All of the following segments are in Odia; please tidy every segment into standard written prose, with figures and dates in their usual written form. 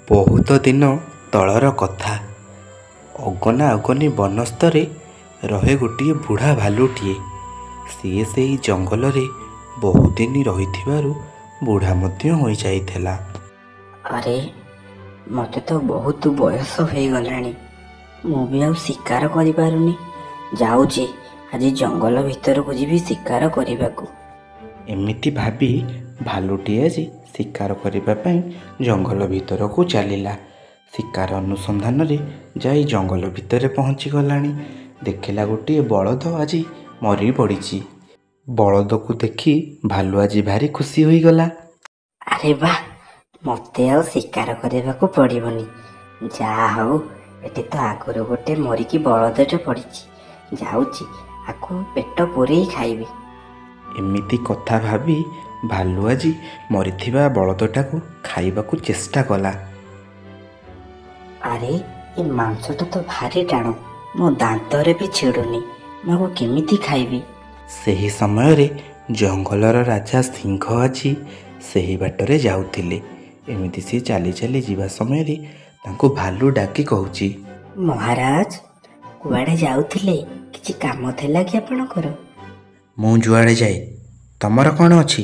ବହୁତ ଦିନ ତଳର କଥା। ଅଗନା ଅଗନି ବନସ୍ତରେ ରହେ ଗୋଟିଏ ବୁଢ଼ା ଭାଲୁଟିଏ। ସିଏ ସେହି ଜଙ୍ଗଲରେ ବହୁଦିନ ରହିଥିବାରୁ ବୁଢ଼ା ମଧ୍ୟ ହୋଇଯାଇଥିଲା। ଆରେ ମୋତେ ତ ବହୁତ ବୟସ ହେଇଗଲାଣି, ମୁଁ ବି ଆଉ ଶିକାର କରିପାରୁନି। ଯାଉଛି ଆଜି ଜଙ୍ଗଲ ଭିତରକୁ ଯିବି ଶିକାର କରିବାକୁ। ଏମିତି ଭାବି ଭାଲୁଟିଏ ଆଜି ଶିକାର କରିବା ପାଇଁ ଜଙ୍ଗଲ ଭିତରକୁ ଚାଲିଲା। ଶିକାର ଅନୁସନ୍ଧାନରେ ଯାଇ ଜଙ୍ଗଲ ଭିତରେ ପହଞ୍ଚିଗଲାଣି। ଦେଖିଲା ଗୋଟିଏ ବଳଦ ଆଜି ମରି ପଡ଼ିଛି। ବଳଦକୁ ଦେଖି ଭାଲୁ ଆଜି ଭାରି ଖୁସି ହୋଇଗଲା। ଆରେ ବା, ମୋତେ ଆଉ ଶିକାର କରିବାକୁ ପଡ଼ିବନି। ଯାହା ହଉ, ଏଠି ତ ଆଗରୁ ଗୋଟେ ମରିକି ବଳଦଟେ ପଡ଼ିଛି। ଯାଉଛି ଆକୁ ପେଟ ପୂରେଇ ଖାଇବି। ଏମିତି କଥା ଭାବି ଭାଲୁ ଆଜି ମରିଥିବା ବଳଦଟାକୁ ଖାଇବାକୁ ଚେଷ୍ଟା କଲା। ଆରେ ଏ ମାଂସଟା ତ ଭାରି ଟାଣ, ମୋ ଦାନ୍ତରେ ବି ଛିଡ଼ୁନି। ମୁଁ ଆକୁ କେମିତି ଖାଇବି? ସେହି ସମୟରେ ଜଙ୍ଗଲର ରାଜା ସିଂହ ଆଜି ସେହି ବାଟରେ ଯାଉଥିଲେ। ଏମିତି ସେ ଚାଲି ଚାଲି ଯିବା ସମୟରେ ତାଙ୍କୁ ଭାଲୁ ଡାକି କହୁଛି, ମହାରାଜ, କୁଆଡ଼େ ଯାଉଥିଲେ? କିଛି କାମ ଥିଲା କି ଆପଣଙ୍କର? ମୁଁ ଯୁଆଡ଼େ ଯାଏ ତମର କ'ଣ ଅଛି?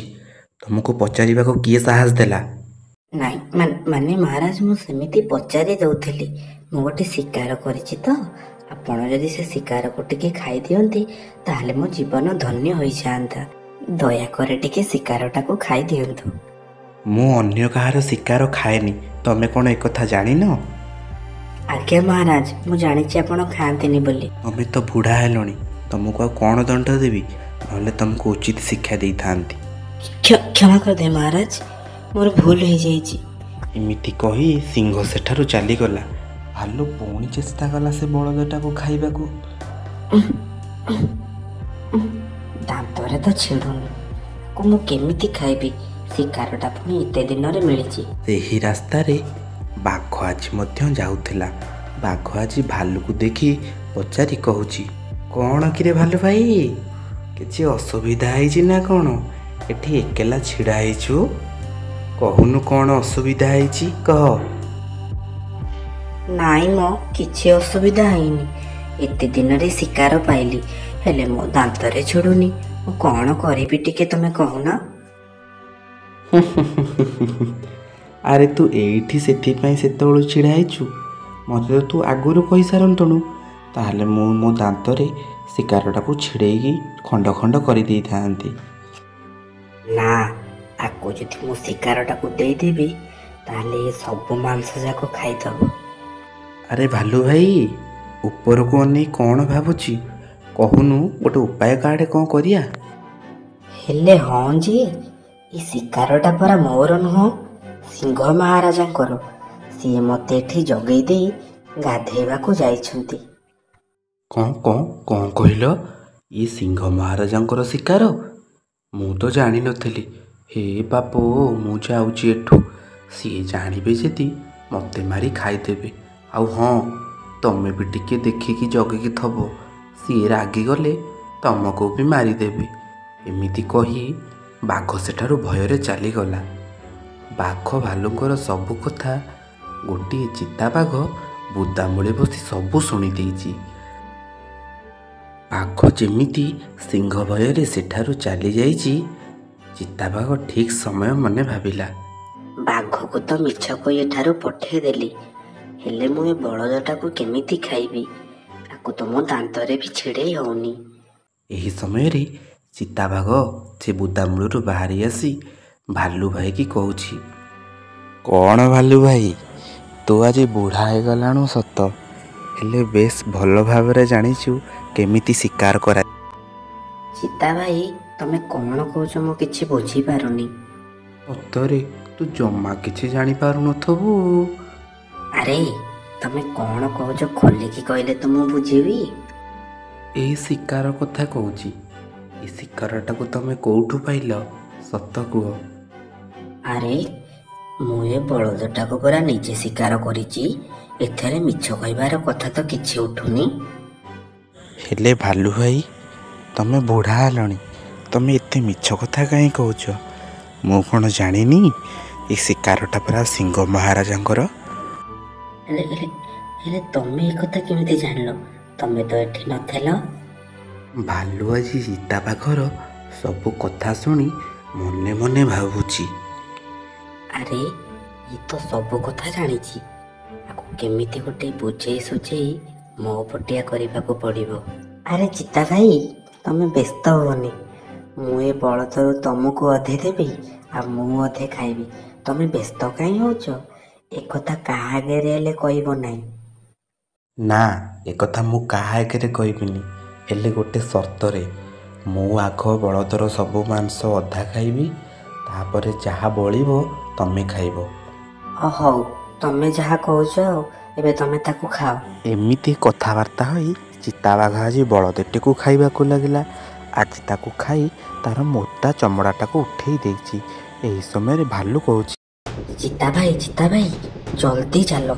ତମକୁ ପଚାରିବାକୁ କିଏ ସାହସ ଦେଲା? ନାଇଁ ମାନେ ମହାରାଜ, ମୁଁ ସେମିତି ପଚାରି ଦେଉଥିଲି। ମୁଁ ଗୋଟେ ଶିକାର କରିଛି ତ, ଆପଣ ଯଦି ସେ ଶିକାରକୁ ଟିକେ ଖାଇଦିଅନ୍ତି ତାହେଲେ ମୋ ଜୀବନ ଧନ୍ୟ ହୋଇଯାଆନ୍ତା। ଦୟାକରି ଟିକେ ଶିକାରଟାକୁ ଖାଇଦିଅନ୍ତୁ। ମୁଁ ଅନ୍ୟ କାହାର ଶିକାର ଖାଏନି। ତମେ କ'ଣ ଏକଥା ଜାଣିନ? ଆଜ୍ଞା ମହାରାଜ, ମୁଁ ଜାଣିଛି ଆପଣ ଖାଆନ୍ତିନି ବୋଲି। ତମେ ତ ବୁଢ଼ା ହେଲଣି, ତମକୁ ଆଉ କ'ଣ ଦଣ୍ଡ ଦେବି? ନହେଲେ ତମକୁ ଉଚିତ ଶିକ୍ଷା ଦେଇଥାନ୍ତି। କ୍ଷମା କରିଦେ ମହାରାଜ, ମୋର ଭୁଲ ହେଇଯାଇଛି। ଏମିତି କହି ସିଂହ ସେଠାରୁ ଚାଲିଗଲା। ଭାଲୁ ପୁଣି ଚେଷ୍ଟା କଲା ସେ ବଳଦଟାକୁ ଖାଇବାକୁ। ଦାନ୍ତରେ ତ ଛିଡ଼ୁନି, ମୁଁ କେମିତି ଖାଇବି? ଶିକାରଟା ପୁଣି ଏତେ ଦିନରେ ମିଳିଛି। ସେହି ରାସ୍ତାରେ ବାଘ ଆଜି ମଧ୍ୟ ଯାଉଥିଲା। ବାଘ ଆଜି ଭାଲୁକୁ ଦେଖି ପଚାରି କହୁଛି, କ'ଣ କିରେ ଭାଲୁ ଭାଇ, କିଛି ଅସୁବିଧା ହେଇଛି ନା କ'ଣ? ଏଠି ଏକେଲା ଛିଡ଼ା ହେଇଛୁ? କହୁନୁ କ'ଣ ଅସୁବିଧା ହେଇଛି, କହ। ନାଇଁ ମ, କିଛି ଅସୁବିଧା ହେଇନି। ଏତେ ଦିନରେ ଶିକାର ପାଇଲି, ହେଲେ ମୋ ଦାନ୍ତରେ ଛିଡ଼ୁନି। ମୁଁ କ'ଣ କରିବି ଟିକେ ତମେ କହୁନ? ଆରେ ତୁ ଏଇଠି ସେଥିପାଇଁ ସେତେବେଳୁ ଛିଡ଼ା ହେଇଛୁ? ମୋତେ ତ ତୁ ଆଗରୁ କହିସାରନ୍ତୁଣୁ, ତାହେଲେ ମୁଁ ମୋ ଦାନ୍ତରେ ଶିକାରଟାକୁ ଛିଡ଼େଇକି ଖଣ୍ଡ ଖଣ୍ଡ କରିଦେଇଥାନ୍ତି। ନା, ଆକୁ ଯଦି ମୁଁ ଶିକାରଟାକୁ ଦେଇଦେବି ତାହେଲେ ଏ ସବୁ ମାଂସ ଯାକ ଖାଇଦେବ। ଆରେ ଭାଲୁ ଭାଇ, ଉପରକୁ ଅନେଇ କ'ଣ ଭାବୁଛି? କହୁନୁ ଗୋଟେ ଉପାୟ କାଢ଼େ, କ'ଣ କରିବା? ହେଲେ ହଁ ଯେ, ଏ ଶିକାରଟା ପରା ମୋର ନୁହଁ, ସିଂହ ମହାରାଜାଙ୍କର। ସିଏ ମୋତେ ଏଠି ଜଗେଇ ଦେଇ ଗାଧେଇବାକୁ ଯାଇଛନ୍ତି। କ'ଣ କହିଲ? ଇଏ ସିଂହ ମହାରାଜାଙ୍କର ଶିକାର? ମୁଁ ତ ଜାଣିନଥିଲି। ହେ ବାପ, ମୁଁ ଯାଉଛି ଏଠୁ। ସିଏ ଜାଣିବେ ଯଦି ମୋତେ ମାରି ଖାଇଦେବେ। ଆଉ ହଁ, ତମେ ବି ଟିକେ ଦେଖିକି ଜଗିକି ଥବ। ସିଏ ରାଗିଗଲେ ତମକୁ ବି ମାରିଦେବେ। ଏମିତି କହି ବାଘ ସେଠାରୁ ଭୟରେ ଚାଲିଗଲା। ବାଘ ଭାଲୁଙ୍କର ସବୁ କଥା ଗୋଟିଏ ଚିତାବାଘ ବୁଦାମୂଳେ ବସି ସବୁ ଶୁଣିଦେଇଛି। ବାଘ ଯେମିତି ସିଂହ ଭୟରେ ସେଠାରୁ ଚାଲିଯାଇଛି, ଚିତାବାଘ ଠିକ୍ ସମୟ ମନେ ଭାବିଲା। ବାଘକୁ ତ ମିଛ କହି ଏଠାରୁ ପଠେଇଦେଲି, ହେଲେ ମୁଁ ଏ ବଳଦଟାକୁ କେମିତି ଖାଇବି? ତାକୁ ତ ମୋ ଦାନ୍ତରେ ବି ଛିଡ଼େଇ ହଉନି। ଏହି ସମୟରେ ଚିତାବାଘ ସେ ବୁଦାମୂଳରୁ ବାହାରି ଆସି ଭାଲୁ ଭାଇକି କହୁଛି, କ'ଣ ଭାଲୁ ଭାଇ, ତୁ ଆଜି ବୁଢ଼ା ହେଇଗଲାଣୁ ସତ, ହେଲେ ବେଶ ଭଲ ଭାବରେ ଜାଣିଛୁ କେମିତି ଶିକାର କରା। ଚିତା ଭାଇ, ତମେ କ'ଣ କହୁଛ ମୁଁ କିଛି ବୁଝିପାରୁନି। ସତରେ ତୁ ଜମା କିଛି ଜାଣିପାରୁନଥିବୁ। ଆରେ ତମେ କ'ଣ କହୁଛ ଖୋଲିକି କହିଲେ ତ ମୁଁ ବୁଝିବି। ଏଇ ଶିକାର କଥା କହୁଛି। ଏ ଶିକାରଟାକୁ ତମେ କୋଉଠୁ ପାଇଲ, ସତ କୁହ। ଆରେ ମୁଁ ଏ ବଳଦଟାକୁ ପରା ନିଜେ ଶିକାର କରିଛି। ଏଥିରେ ମିଛ କହିବାର କଥା ତ କିଛି ଉଠୁନି। ହେଲେ ଭାଲୁ ଭାଇ, ତମେ ବୁଢ଼ା ହେଲଣି, ତମେ ଏତେ ମିଛ କଥା କାହିଁ କହୁଛ? ମୁଁ କ'ଣ ଜାଣିନି? ଏ ଶିକାରଟା ପରା ସିଂହ ମହାରାଜାଙ୍କର। ହେଲେ ହେଲେ ହେଲେ ତମେ ଏ କଥା କେମିତି ଜାଣିଲ? ତମେ ତ ଏଠି ନଥିଲ। ଭାଲୁ ଆଜି ଚିତାବାଘର ସବୁ କଥା ଶୁଣି ମନେ ମନେ ଭାବୁଛି। ଆରେ ଇଏ ତ ସବୁ କଥା ଜାଣିଛି। ଆକୁ କେମିତି ଗୋଟେ ବୁଝେଇ ସୁଝେଇ ମୋ ପଟିଆ କରିବାକୁ ପଡ଼ିବ। ଆରେ ଚିତା ଭାଇ, ତମେ ବ୍ୟସ୍ତ ହୁଅନି। ମୁଁ ଏ ବଳଦରୁ ତମକୁ ଅଧେ ଦେବି ଆଉ ମୁଁ ଅଧେ ଖାଇବି। ତମେ ବ୍ୟସ୍ତ କାହିଁ ହଉଛ? ଏକଥା କାହା ଆଗରେ ହେଲେ କହିବ ନାହିଁ। ନା, ଏକଥା ମୁଁ କାହା ଆଗରେ କହିବିନି, ହେଲେ ଗୋଟେ ସର୍ତ୍ତରେ। ମୁଁ ଆଗ ବଳଦର ସବୁ ମାଂସ ଅଧା ଖାଇବି, ତାପରେ ଯାହା ବଳିବ ତମେ ଖାଇବ। ହଉ, ତମେ ଯାହା କହୁଛ ଆଉ, ଏବେ ତମେ ତାକୁ ଖାଅ। ଏମିତି କଥାବାର୍ତ୍ତା ହୋଇ ଚିତାବାଘ ଆଜି ବଳଦଟିକୁ ଖାଇବାକୁ ଲାଗିଲା। ଆଜି ତାକୁ ଖାଇ ତାର ମୋଟା ଚମଡ଼ାଟାକୁ ଉଠେଇ ଦେଇଛି। ଏହି ସମୟରେ ଭାଲୁ କହୁଛି, ଚିତା ଭାଇ, ଜଲ୍ଦି ଚାଲ।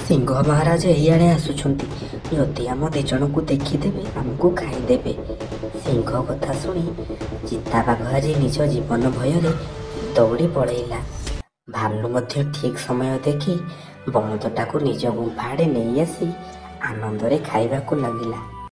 ସିଂହ ମହାରାଜ ଏଇଆଡ଼େ ଆସୁଛନ୍ତି। ଯଦି ଆମ ଦି ଜଣଙ୍କୁ ଦେଖିଦେବେ ଆମକୁ ଖାଇଦେବେ। ସିଂହ କଥା ଶୁଣି ଚିତାବାଘ ଆଜି ନିଜ ଜୀବନ ଭୟରେ ଦୌଡ଼ି ପଳେଇଲା। ଭାଲୁ ମଧ୍ୟ ଠିକ୍ ସମୟ ଦେଖି ବଳଦଟାକୁ ନିଜ ଗୁମ୍ଫା ଆଡ଼େ ନେଇ ଆସି ଆନନ୍ଦରେ ଖାଇବାକୁ ଲାଗିଲା।